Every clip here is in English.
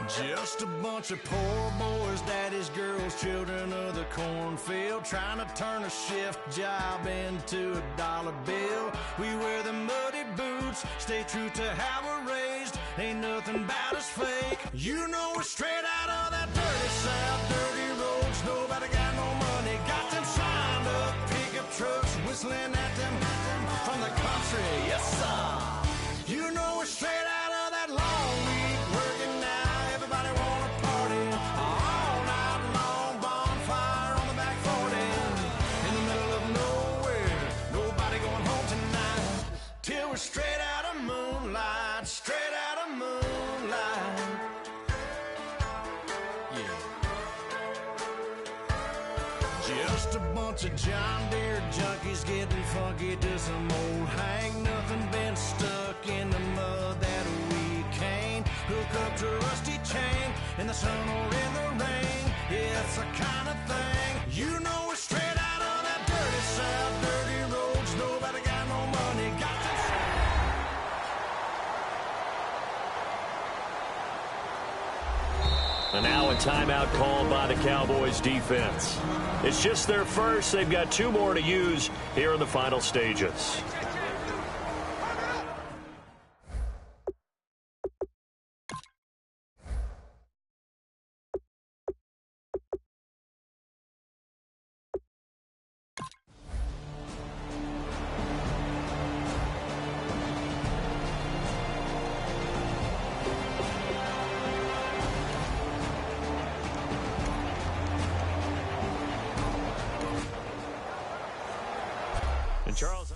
Just a bunch of poor boys, daddies, girls, children of the cornfield, trying to turn a shift job into a dollar bill. We wear the muddy boots, stay true to how we're raised. Ain't nothing about us fake. You know we're straight out of that dirty South, dirty roads. Nobody got no money, got them signed up pickup trucks, whistling at them from the country. Yes, sir. You know we're straight out of that long week working now. Everybody wanna party all night long, bonfire on the back 40, in the middle of nowhere, nobody going home tonight, till we're straight out of moonlight, straight out of moonlight. Yeah. Just a bunch of John Deere junkies getting funky to some old Hank. Nothing been stuck in the mud that we can't hook up to a rusty chain in the sun or in the rain. Yeah, it's the kind of thing. You know we're straight out of that dirty South, dirty roads. Nobody got no money, got And now a timeout called by the Cowboys defense. It's just their first. They've got 2 more to use here in the final stages. And Charles.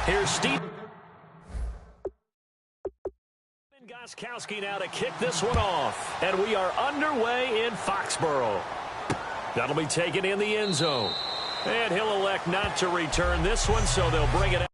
Here's Steve Gostkowski now to kick this one off. And we are underway in Foxborough. That'll be taken in the end zone. And he'll elect not to return this one, so they'll bring it out.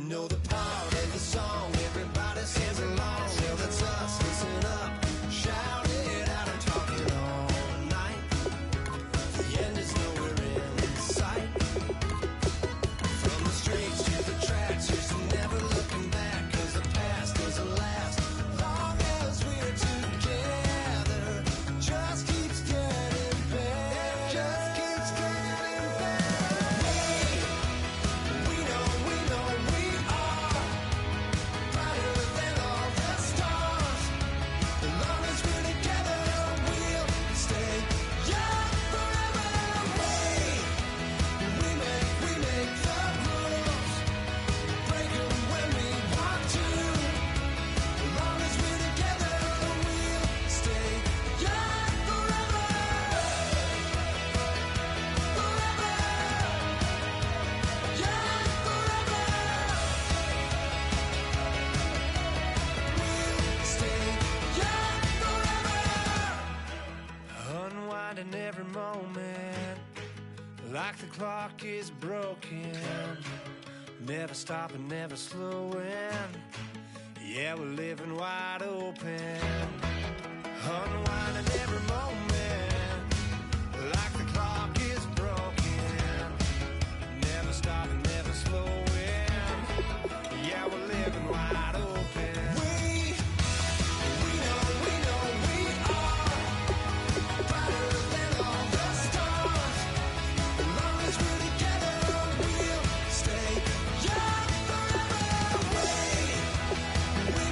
know the part of the song everybody sings along. Well, that's us, listen up, shout it out, I'm talking all night. The end is nowhere in sight. From the streets to the tracks, here's to never looking back, cause the past doesn't last long as we're together. Just keeps getting better, just keeps getting better. We know we are brighter than all the stars. As long as we're together, we'll stay young forever. We make the rules, break 'em when we want to. As long as we're together, we'll stay young forever. Forever. Young forever. We'll stay young forever. Unwinding every moment, like the clock is broken. Never stopping, never slowing. Yeah, we're living wide open. Unwinding every moment, like the clock is broken. Never stopping, never slowing. Yeah, we're living wide open. We know we are brighter than all the stars. As long as we're together, we'll stay young forever. We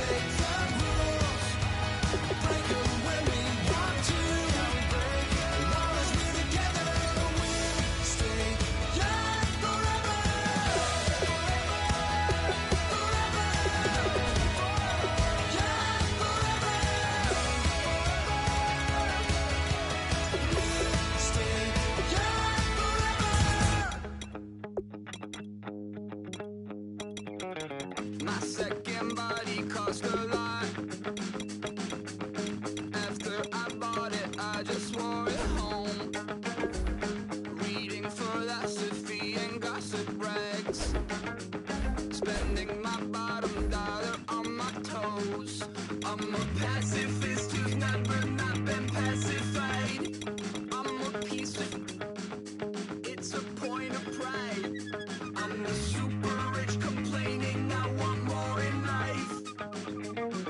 make the rules, break 'em when we want to. As long as we're together, we'll stay young forever. My second body cost a lot. After I bought it, I just wore it home. Reading philosophy and gossip rags. Spending my bottom dollar on my toes. I'm a pacifist who's never not been pacified. I'm a piece of... It's a point of pride. I'm the super rich complaining I want more in life.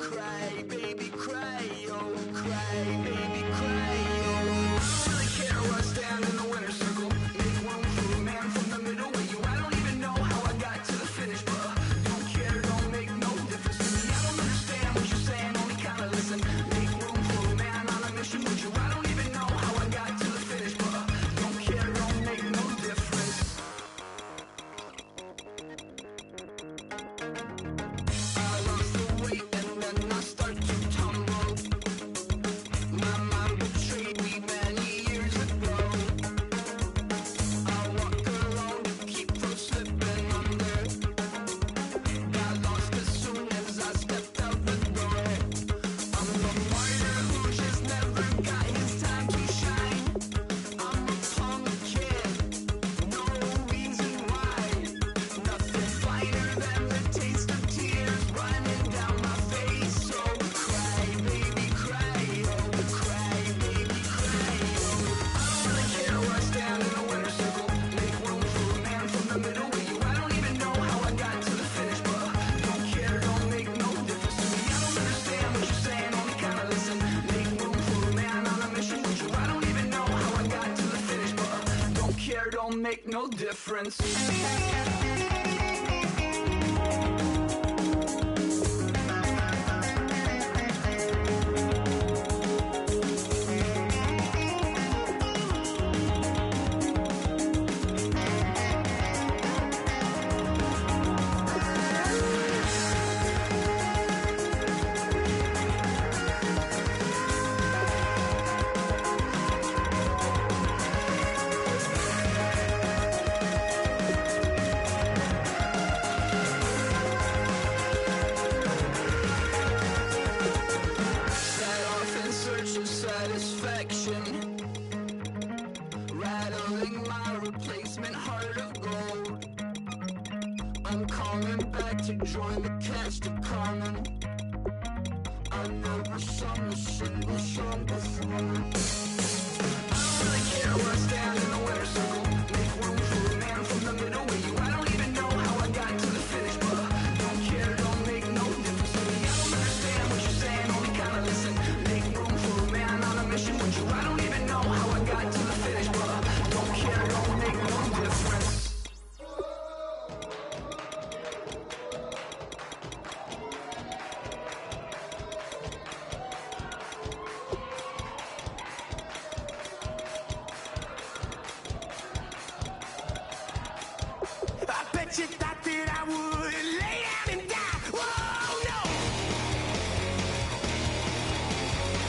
Cry, baby, cry, oh, cry, baby, cry, oh. I don't really care where I stand in the winner's circle. Make room for a man from the middle with you. I don't even know how I got to the finish, but don't care, don't make no difference to me. I don't understand what you're saying, only kinda listen. Make room for a man on a mission with you. I don't even know how I got to the finish, but don't care, don't make no difference. I lost the weight and then I start to tumble. My mind betrayed me many years ago. I walk alone to keep from slipping under. Got lost as soon as I stepped out the door. I'm the martyr who just never got his time to shine. I'm a punk kid, no reason why. Nothing finer than the taste of tears running down my face. So cry, baby, cry, oh, cry, baby, cry, oh. I don't really care where I stand in the winner's circle. Make room for a man from the middle with you. I don't even know how I got to the finish, but don't care, don't make no difference to me. I don't understand what you're saying, only kinda listen. Make room for a man on a mission with you. I don't even know how I got to the finish, but don't care, don't make no difference. trying to catch the calling. I never sung a single song before. I don't really care where I stand in the winner's circle. Make room for a man from the middle with you. I don't even know how I got to the finish, but don't care, don't make no difference to me. I don't understand what you're saying, only kinda listen. Make room for a man on a mission with you. I don't even know how I got to the finish, but don't care, don't make no difference. I bet you thought that I would lay down and die. Whoa, no.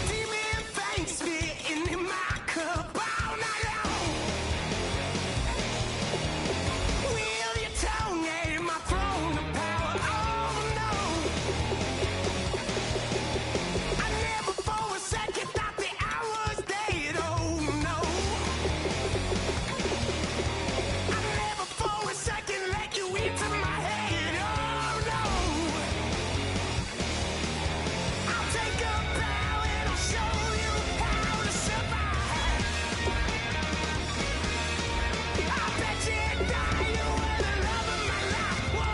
Demon fangs spitting in my cup all night long. Wheel your tongue at my throne of power. Oh, no. I never for a second thought that I was dead. Oh, no. I never for a second let you into my head. Oh, no. I'll take a bow and I'll show you how to survive. I bet you die, you were the love of my life. Whoa,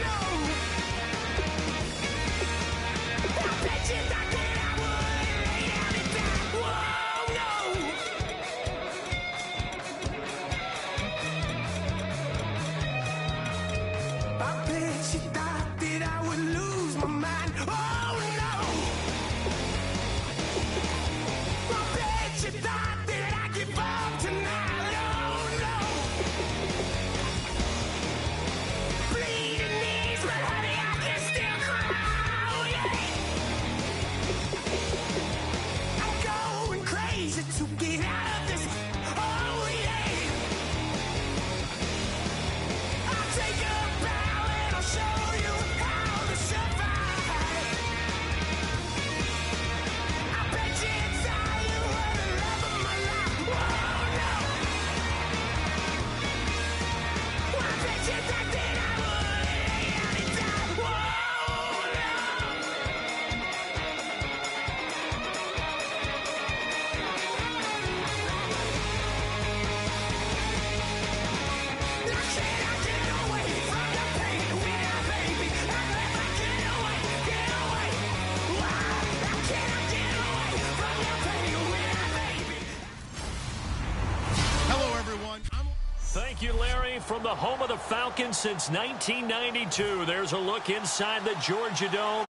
no. I bet you thought that I would lay down and die. Whoa, no. I bet you thought that I would lose my mind. Oh, no. I bet you thought that I'd give up tonight. Oh, no. Bleeding knees, but honey, I can still cry. Oh, yeah. I'm going crazy to get out of this. Oh, yeah. I'll take a bow and I'll show you how to survive. I bet you die, you were the love of my life. Whoa, no. I bet you thought that I would lay down and die. Whoa, no. Now can I get away from the pain when I, baby? I never get away, get away. Why? Now can I get away from the pain when I, baby? Hello, everyone. Thank you, Larry. From the home of the Falcons since 1992, there's a look inside the Georgia Dome.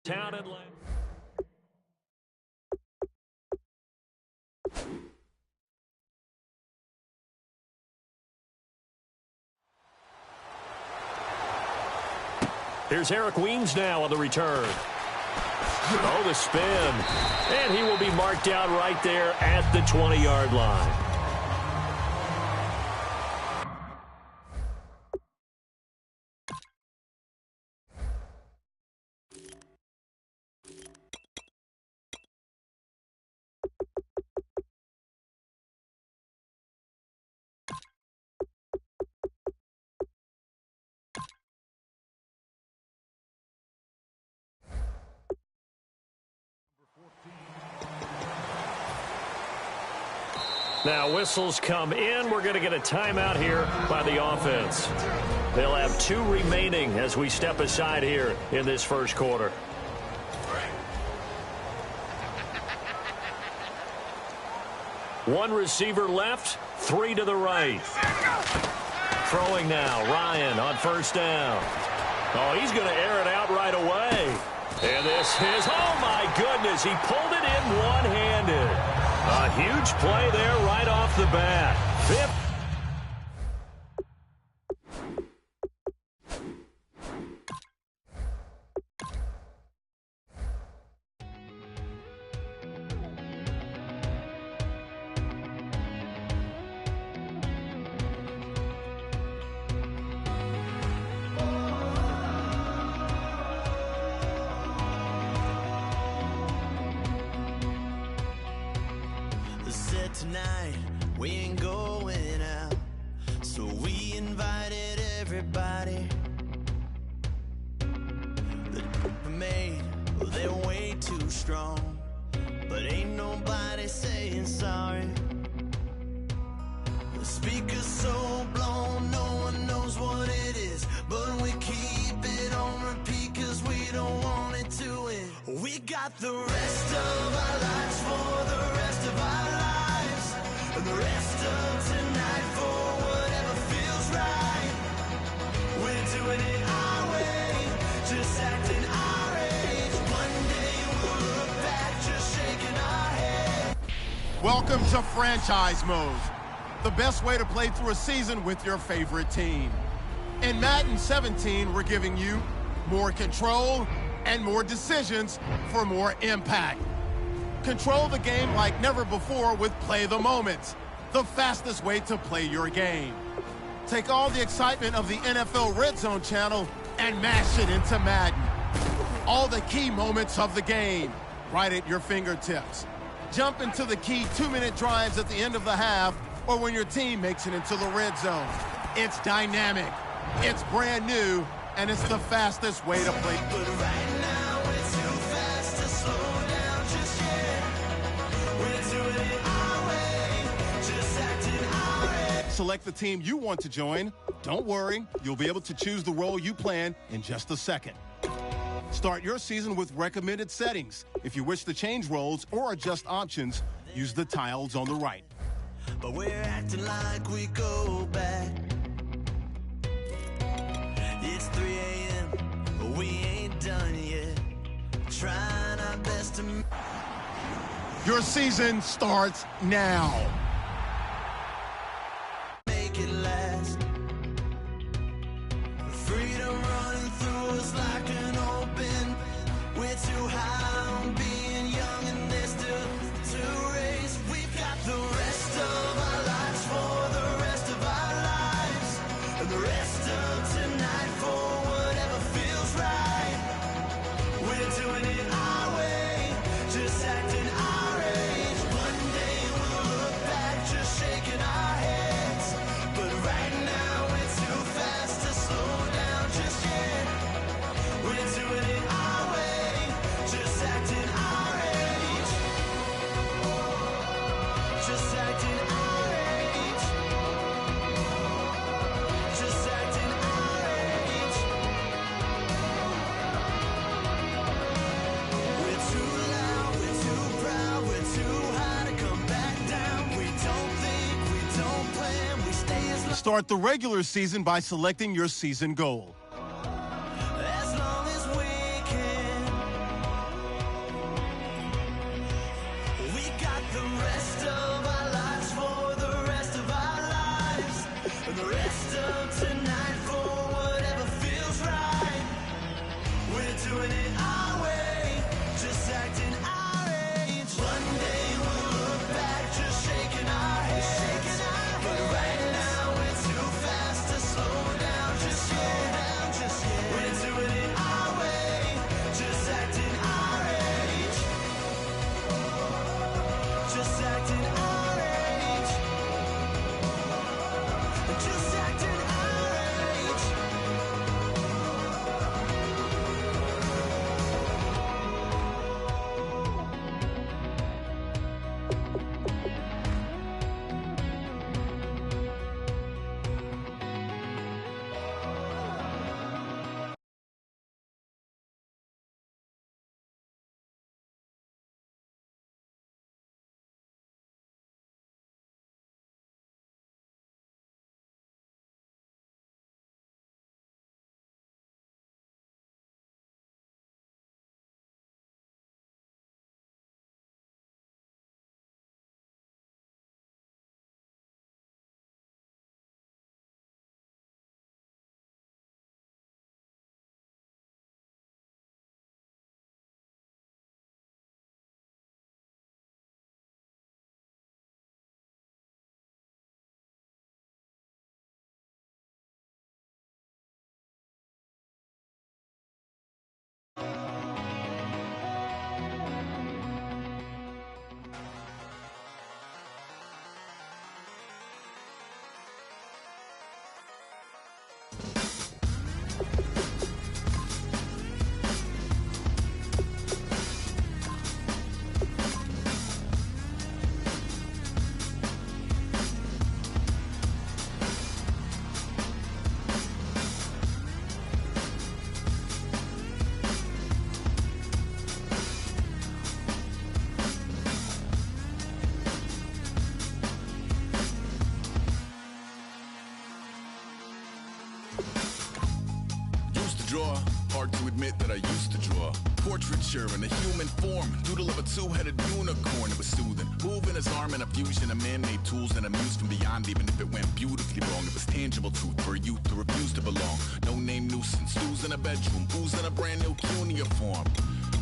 Town and land. Here's Eric Weems now on the return. Oh, the spin. And he will be marked out right there at the 20-yard line. Now whistles come in. We're going to get a timeout here by the offense. They'll have 2 remaining as we step aside here in this first quarter. One receiver left, 3 to the right. Throwing now, Ryan on first down. Oh, he's going to air it out right away. And this is, oh my goodness, he pulled it in one-handed. A huge play there right off the bat. 5th. Tonight we ain't going out, so we invited everybody. they're way too strong, but ain't nobody saying sorry. The speaker's so blown, no one knows what it is, but we keep it on repeat cause we don't want it to end. We got the rest of our lives for the rest of our lives, and the rest of tonight for whatever feels right. We're doing it our way, just acting our age. One day we'll look back just shaking our head. Welcome to Franchise Mode, the best way to play through a season with your favorite team. In Madden 17, we're giving you more control and more decisions for more impact. Control the game like never before with Play the Moments, the fastest way to play your game. Take all the excitement of the NFL Red Zone channel and mash it into Madden. All the key moments of the game, right at your fingertips. Jump into the key 2-minute drives at the end of the half or when your team makes it into the red zone. It's dynamic, it's brand new, and it's the fastest way to play. But right now we're too fast to slow down just yet. We're doing it our way, just acting our way. Select the team you want to join. Don't worry, you'll be able to choose the role you plan in just a second. Start your season with recommended settings. If you wish to change roles or adjust options, use the tiles on the right. But we're acting like we go back. It's 3 a.m., but we ain't done yet. Trying our best to... Your season starts now. make it last. Freedom running through us like an open. We're too high on being young and there's still to race. We've got the rest of our lives for the rest of our lives, and the rest of tonight for whatever feels right. We're doing it our way, just acting our age. One day we'll look back just shaking our heads, but right now we're too fast to slow down just yet. We're doing it our way, just acting our age. Just acting our age. Just acting our age. We're too loud, we're too proud, we're too high to come back down. We don't think, we don't plan, we stay as long. Start the regular season by selecting your season goal. As long as we can. We got the rest of our lives for the rest of our lives, and the rest of tonight for whatever feels right. We're doing it our way, just acting our age. One day we'll look back just shaking our heads, but right now we're too fast to slow down just yet. I used to draw. Portraiture in a human form, doodle of a two-headed unicorn. It was soothing, moving his arm in a fusion of man-made tools and a muse from beyond. Even if it went beautifully wrong, it was tangible truth for a youth to refuse to belong. No-name nuisance, who's in a bedroom, who's in a brand new cuneiform.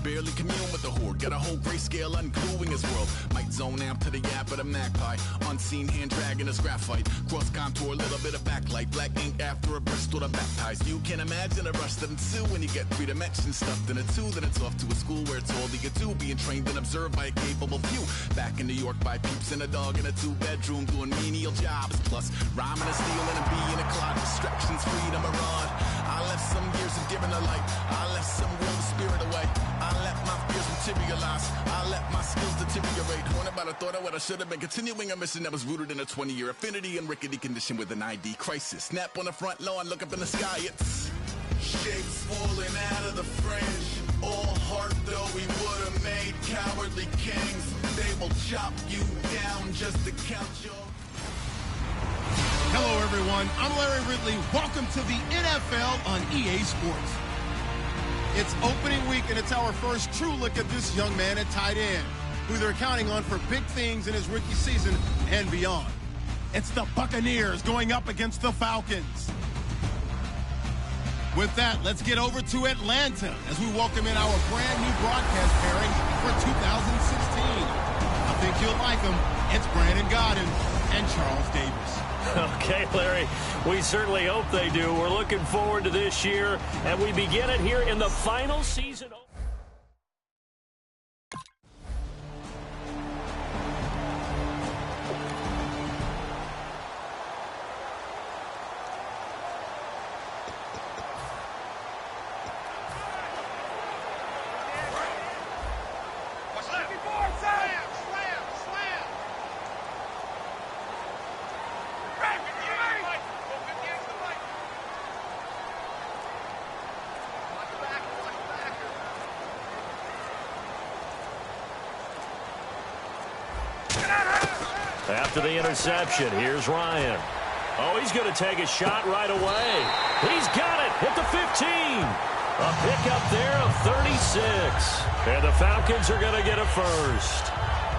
Barely commune with the horde, got a whole grayscale ungluing his world. Might zone amp to the yap of the magpie, unseen hand dragging his graphite. Cross contour, little bit of backlight, black ink after a Bristol to baptize. You can imagine a rush that ensue when you get three dimensions stuffed in a two. Then it's off to a school where it's all you get to, being trained and observed by a capable few. Back in New York by peeps and a dog in a two-bedroom doing menial jobs. Plus rhyming and stealing and being a cloud, distractions, freedom, a rod. I left some years of giving a light, I left some will the spirit away. I let my fears materialize, I let my skills deteriorate. One about a thought of what I should have been, continuing a mission that was rooted in a 20-year affinity and rickety condition with an ID crisis. Snap on the front lawn, look up in the sky, it's shapes falling out of the fringe. All heart though we would have made cowardly kings. They will chop you down just to count your... Hello, everyone. I'm Larry Ridley. Welcome to the NFL on EA Sports. It's opening week, and it's our first true look at this young man at tight end, who they're counting on for big things in his rookie season and beyond. It's the Buccaneers going up against the Falcons. With that, let's get over to Atlanta as we welcome in our brand new broadcast pairing for 2016. I think you'll like them. It's Brandon Godden and Charles Davis. Okay, Larry, we certainly hope they do. We're looking forward to this year, and we begin it here in the final season. After the interception, here's Ryan. Oh, he's going to take a shot right away. He's got it at the 15. A pickup there of 36. And the Falcons are going to get a first.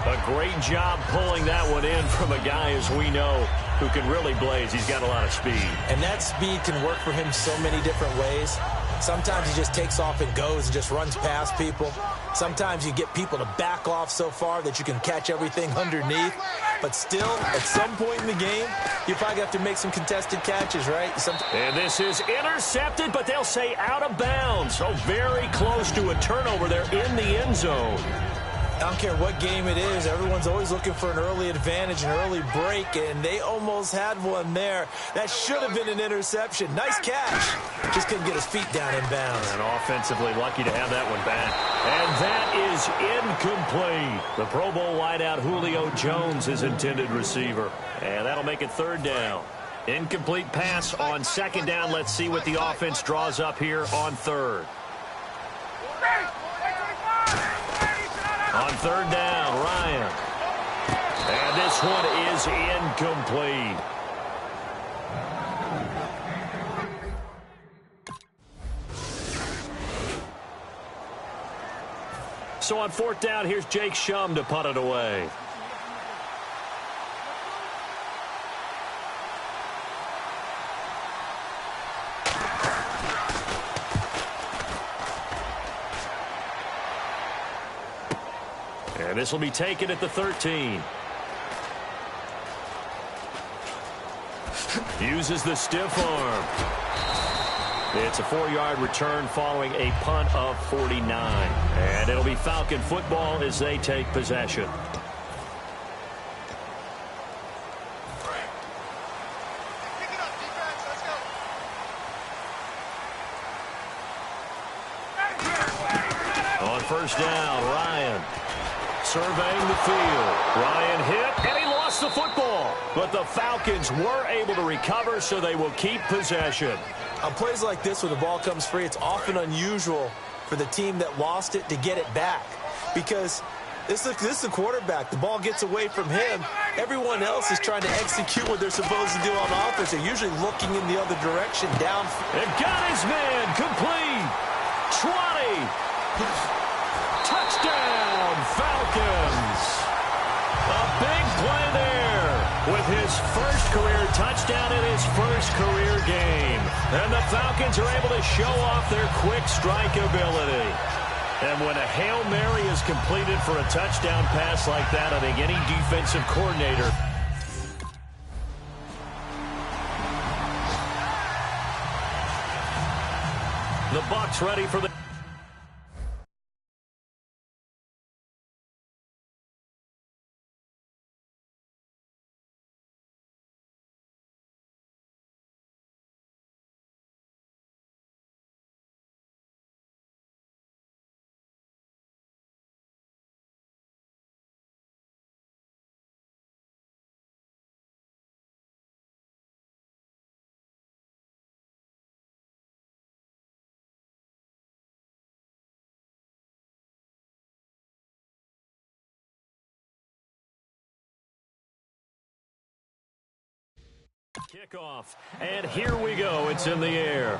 A great job pulling that one in from a guy, as we know, who can really blaze. He's got a lot of speed. And that speed can work for him so many different ways. Sometimes he just takes off and goes and just runs past people. Sometimes you get people to back off so far that you can catch everything underneath. But still, at some point in the game, you probably have to make some contested catches, right? And this is intercepted, but they'll say out of bounds. So very close to a turnover there in the end zone. I don't care what game it is. Everyone's always looking for an early advantage, an early break, and they almost had one there. That should have been an interception. Nice catch. Just couldn't get his feet down in bounds. And offensively lucky to have that one back. And that is incomplete. The Pro Bowl wideout Julio Jones is intended receiver. And that'll make it third down. Incomplete pass on second down. Let's see what the offense draws up here on third. On third down, Ryan. And this one is incomplete. So on fourth down, here's Jake Shum to punt it away. And this will be taken at the 13. Uses the stiff arm. It's a 4-yard return following a punt of 49. And it'll be Falcon football as they take possession. On first down, Ryan. Surveying the field. Ryan hit, and he lost the football. But the Falcons were able to recover, so they will keep possession. On plays like this where the ball comes free, it's often unusual for the team that lost it to get it back. Because this is the quarterback. The ball gets away from him. Everyone else is trying to execute what they're supposed to do on offense. They're usually looking in the other direction down. And got his man complete. 20. Touchdown, Falcons. A big play there with his first career touchdown in his first career game. And the Falcons are able to show off their quick strike ability. And when a Hail Mary is completed for a touchdown pass like that, I think any defensive coordinator... The Bucs ready for the... Kickoff, and here we go. It's in the air.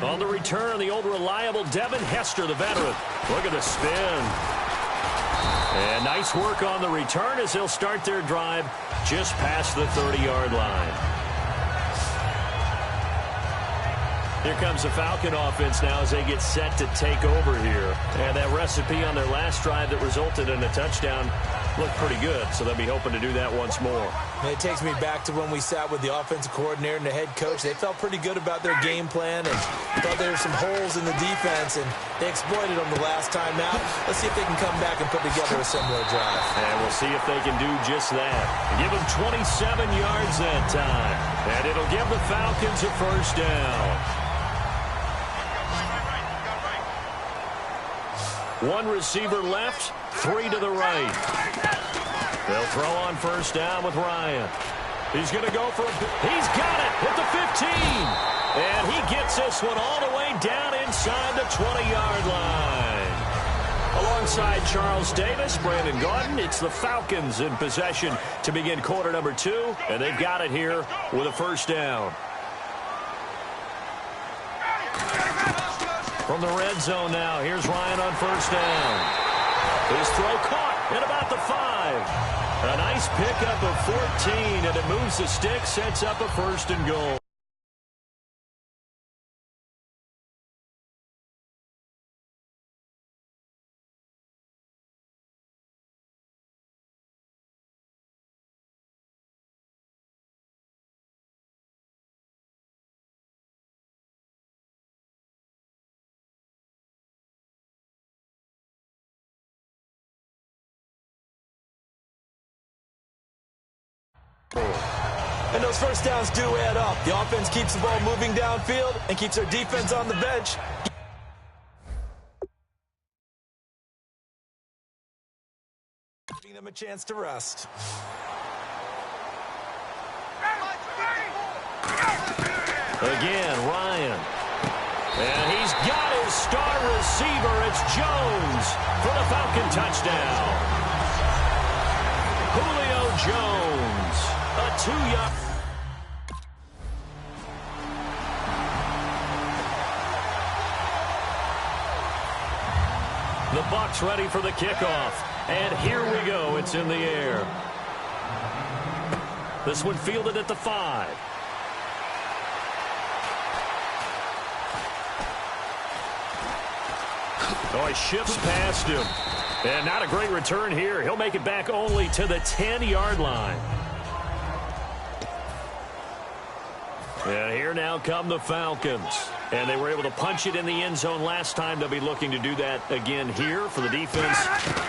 On the return, the old reliable Devin Hester, the veteran. Look at the spin. And nice work on the return as they'll start their drive just past the 30-yard line. Here comes the Falcon offense now as they get set to take over here. And that recipe on their last drive that resulted in a touchdown looked pretty good, so they'll be hoping to do that once more. And it takes me back to when we sat with the offensive coordinator and the head coach. They felt pretty good about their game plan and thought there were some holes in the defense, and they exploited them the last time out. Let's see if they can come back and put together a similar drive. And we'll see if they can do just that. Give them 27 yards that time, and it'll give the Falcons a first down. One receiver left, three to the right. They'll throw on first down with Ryan. He's going to go for he's got it at the 15. And he gets this one all the way down inside the 20-yard line. Alongside Charles Davis, Brandon Gaudin, it's the Falcons in possession to begin quarter number 2. And they've got it here with a first down. From the red zone now, here's Ryan on first down. His throw caught at about the 5. A nice pickup of 14, and it moves the stick, sets up a first and goal. And those first downs do add up. The offense keeps the ball moving downfield and keeps their defense on the bench. Giving them a chance to rest. Again, Ryan. And he's got his star receiver. It's Jones for the Falcon touchdown. Julio Jones. A 2-yard. The Bucs ready for the kickoff. And here we go. It's in the air. This one fielded at the 5. Oh, he shifts past him. And not a great return here. He'll make it back only to the 10-yard line. And here now come the Falcons. And they were able to punch it in the end zone last time. They'll be looking to do that again here for the defense.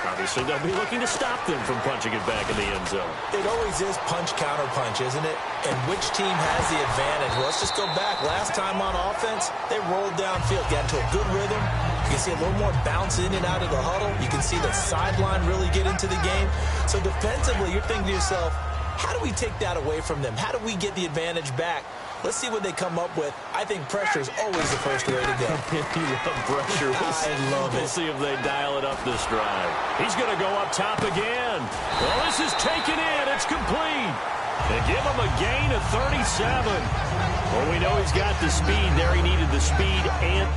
Obviously, they'll be looking to stop them from punching it back in the end zone. It always is punch-counter-punch, isn't it? And which team has the advantage? Well, let's just go back. Last time on offense, they rolled downfield, got into a good rhythm. You can see a little more bounce in and out of the huddle. You can see the sideline really get into the game. So defensively, you're thinking to yourself, how do we take that away from them? How do we get the advantage back? Let's see what they come up with. I think pressure is always the first way to go. You love pressure. I love it. We'll see if they dial it up this drive. He's going to go up top again. Well, this is taken in. It's complete. They give him a gain of 37. Well, we know he's got the speed there. He needed the speed and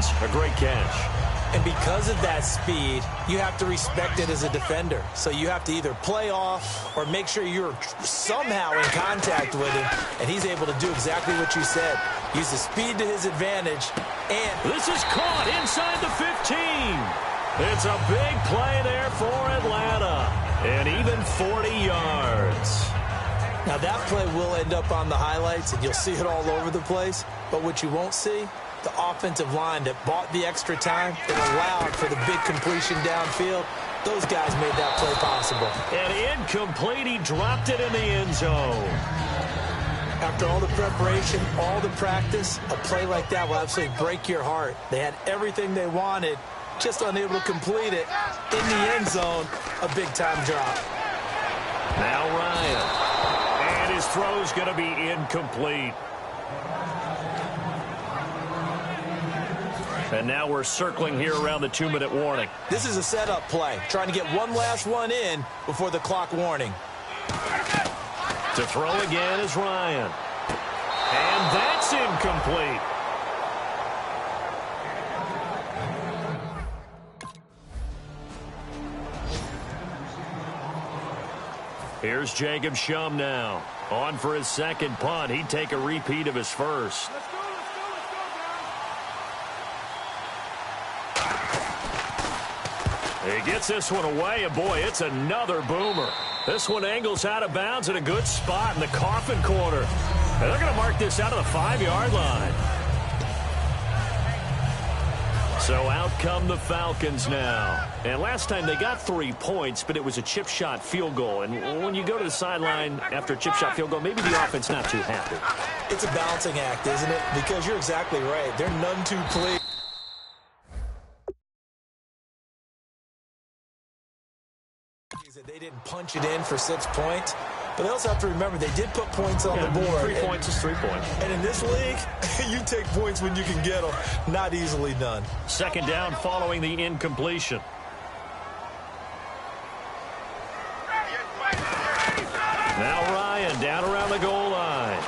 Hopkins, a great catch. And because of that speed, you have to respect it as a defender. So you have to either play off or make sure you're somehow in contact with him, and he's able to do exactly what you said. Use the speed to his advantage, and this is caught inside the 15. It's a big play there for Atlanta, and even 40 yards. Now that play will end up on the highlights, and you'll see it all over the place. But what you won't see, the offensive line that bought the extra time, that allowed for the big completion downfield, those guys made that play possible. And incomplete, he dropped it in the end zone. After all the preparation, all the practice, a play like that will absolutely break your heart. They had everything they wanted, just unable to complete it. In the end zone, a big-time drop. Now Ryan. And his throw's going to be incomplete. And now we're circling here around the 2-minute warning. This is a setup play, trying to get one last one in before the clock warning. To throw again is Ryan. And that's incomplete. Here's Jacob Shum now. On for his second punt. He'd take a repeat of his first. He gets this one away, and boy, it's another boomer. This one angles out of bounds at a good spot in the coffin corner. And they're going to mark this out of the 5-yard line. So out come the Falcons now. And last time they got 3 points, but it was a chip shot field goal. And when you go to the sideline after a chip shot field goal, maybe the offense not too happy. It's a balancing act, isn't it? Because you're exactly right. They're none too pleased. They didn't punch it in for 6 points. But they also have to remember they did put points on the board. 3 points is 3 points. And in this league, you take points when you can get them. Not easily done. Second down following the incompletion. Now Ryan down around the goal line.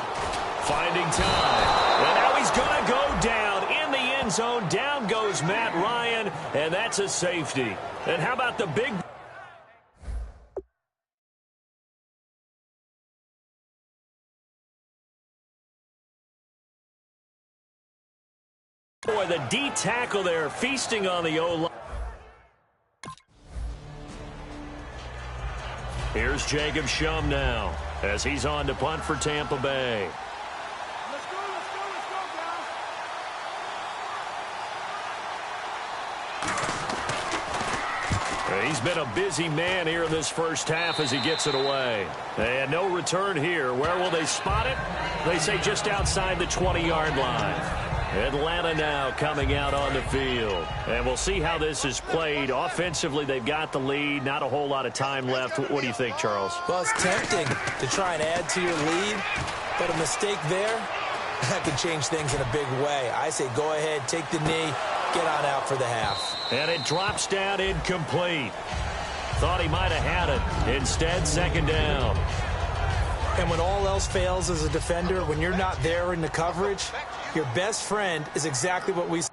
Finding time. And now he's going to go down in the end zone. Down goes Matt Ryan, and that's a safety. And how about the big... Boy, the D tackle there, feasting on the O-line. Here's Jacob Shum now, as he's on to punt for Tampa Bay. Let's go, guys. He's been a busy man here in this first half as he gets it away. And no return here. Where will they spot it? They say just outside the 20-yard line. Atlanta now coming out on the field. And we'll see how this is played. Offensively, they've got the lead. Not a whole lot of time left. What do you think, Charles? Well, it's tempting to try and add to your lead, but a mistake there, that could change things in a big way. I say go ahead, take the knee, get on out for the half. And it drops down incomplete. Thought he might have had it. Instead, second down. And when all else fails as a defender, when you're not there in the coverage, your best friend is exactly what we saw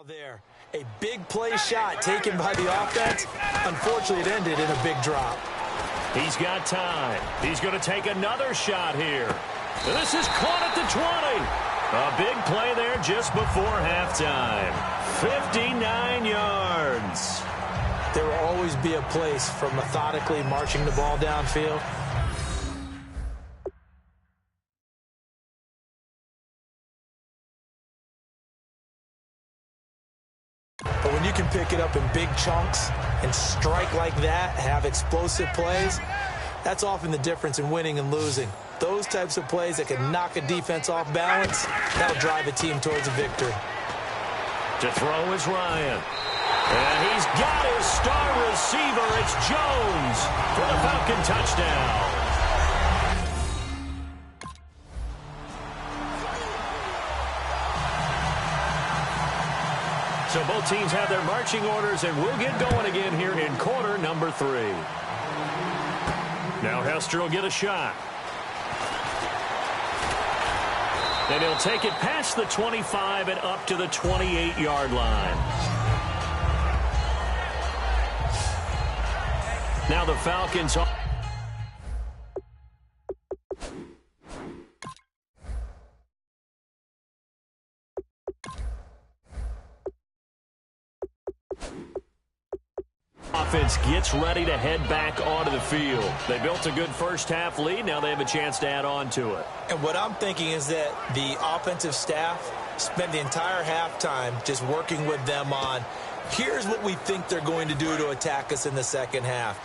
there. A big play shot taken by the offense. Unfortunately, it ended in a big drop. He's got time. He's going to take another shot here. And this is caught at the 20. A big play there just before halftime. 59 yards. There will always be a place for methodically marching the ball downfield. But when you can pick it up in big chunks and strike like that, have explosive plays, that's often the difference in winning and losing. Those types of plays that can knock a defense off balance, that'll drive a team towards a victory. To throw is Ryan. And he's got his star receiver. It's Jones for the Falcon touchdown. So both teams have their marching orders, and we'll get going again here in quarter number 3. Now Hester will get a shot. And he'll take it past the 25 and up to the 28-yard line. Now the Falcons are... Offense gets ready to head back onto the field. They built a good first-half lead. Now they have a chance to add on to it. And what I'm thinking is that the offensive staff spent the entire halftime just working with them on, here's what we think they're going to do to attack us in the second half.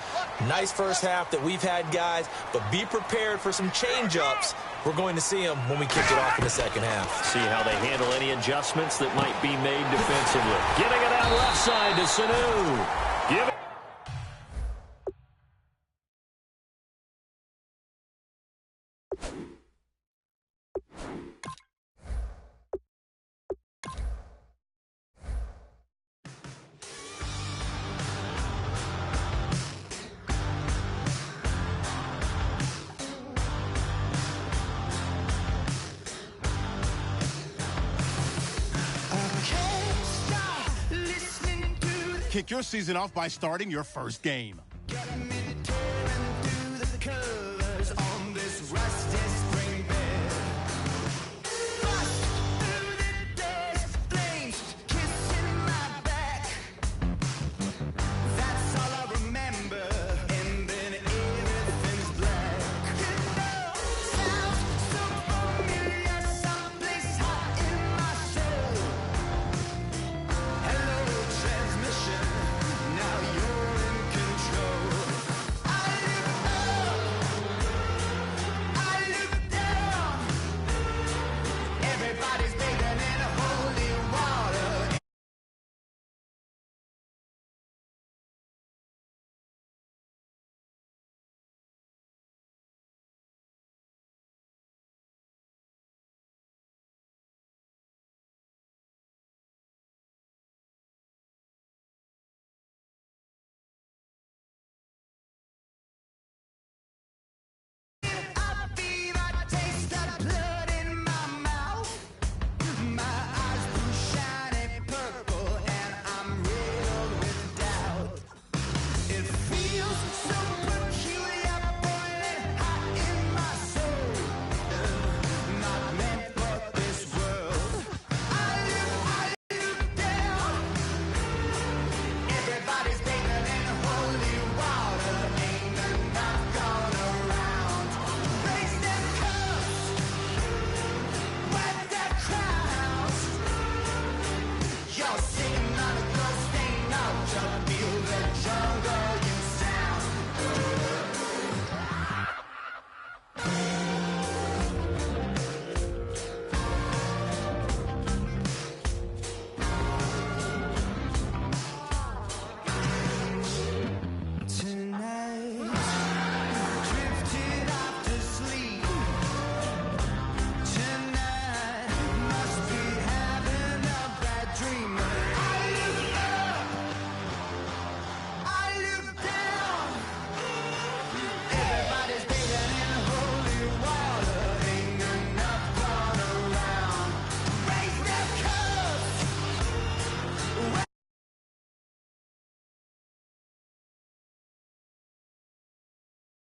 Nice first half that we've had, guys, but be prepared for some change-ups. We're going to see them when we kick it off in the second half. See how they handle any adjustments that might be made defensively. Getting it out left side to Sanu. Give it. Kick your season off by starting your first game.